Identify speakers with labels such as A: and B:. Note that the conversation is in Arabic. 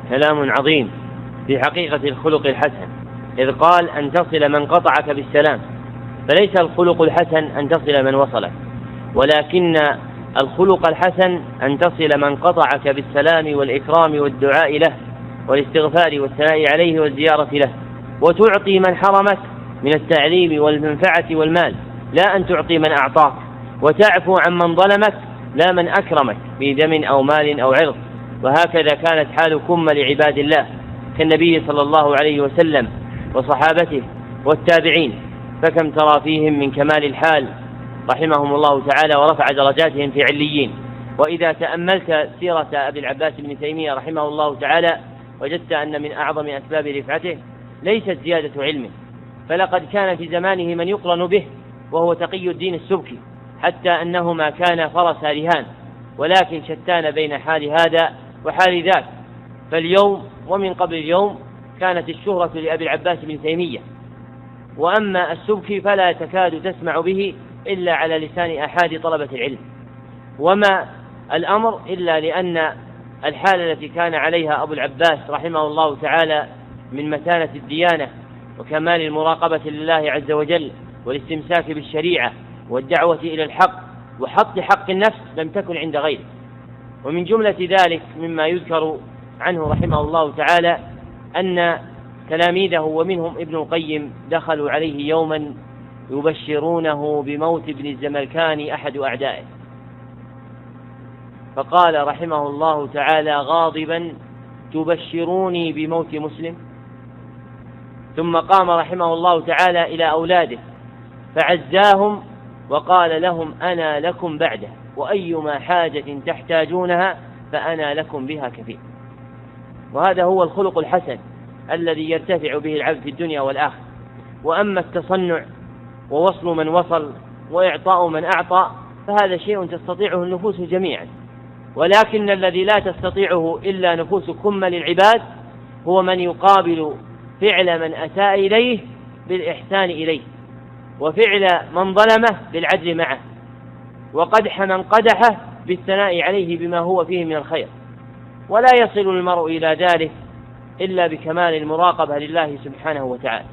A: كلام عظيم في حقيقة الخلق الحسن، إذ قال أن تصل من قطعك بالسلام، فليس الخلق الحسن أن تصل من وصلك، ولكن الخلق الحسن أن تصل من قطعك بالسلام والإكرام والدعاء له والاستغفار والثناء عليه والزيارة له، وتعطي من حرمك من التعليم والمنفعة والمال، لا أن تعطي من أعطاك، وتعفو عن من ظلمك لا من أكرمك بدم أو مال أو عرض. وهكذا كانت حال كمل عباد الله كالنبي صلى الله عليه وسلم وصحابته والتابعين، فكم ترى فيهم من كمال الحال رحمهم الله تعالى ورفع درجاتهم في عليين. وإذا تأملت سيرة أبي العباس بن تيمية رحمه الله تعالى وجدت أن من أعظم أسباب رفعته ليست زيادة علمه، فلقد كان في زمانه من يقرن به وهو تقي الدين السبكي، حتى أنهما كان فرس رهان، ولكن شتان بين حال هذا وحال ذاك. فاليوم ومن قبل اليوم كانت الشهرة لأبي العباس بن تيمية، وأما السبكي فلا تكاد تسمع به إلا على لسان أحد طلبة العلم. وما الأمر إلا لأن الحالة التي كان عليها أبو العباس رحمه الله تعالى من متانة الديانة وكمال المراقبة لله عز وجل والاستمساك بالشريعة والدعوة إلى الحق وحط حق النفس لم تكن عند غيره. ومن جملة ذلك مما يذكر عنه رحمه الله تعالى أن تلاميذه ومنهم ابن القيم دخلوا عليه يوما يبشرونه بموت ابن الزملكاني أحد أعدائه، فقال رحمه الله تعالى غاضبا: تبشروني بموت مسلم؟ ثم قام رحمه الله تعالى إلى أولاده فعزاهم وقال لهم: أنا لكم بعده، وأيما حاجة تحتاجونها فأنا لكم بها كفيل. وهذا هو الخلق الحسن الذي يرتفع به العبد في الدنيا والآخرة. وأما التصنع ووصل من وصل وإعطاء من أعطى فهذا شيء تستطيعه النفوس جميعا، ولكن الذي لا تستطيعه إلا نفوس كمل العباد هو من يقابل فعل من أساء إليه بالإحسان إليه، وفعل من ظلمه بالعدل معه، وقدح من قدحه بالثناء عليه بما هو فيه من الخير. ولا يصل المرء إلى ذلك إلا بكمال المراقبة لله سبحانه وتعالى.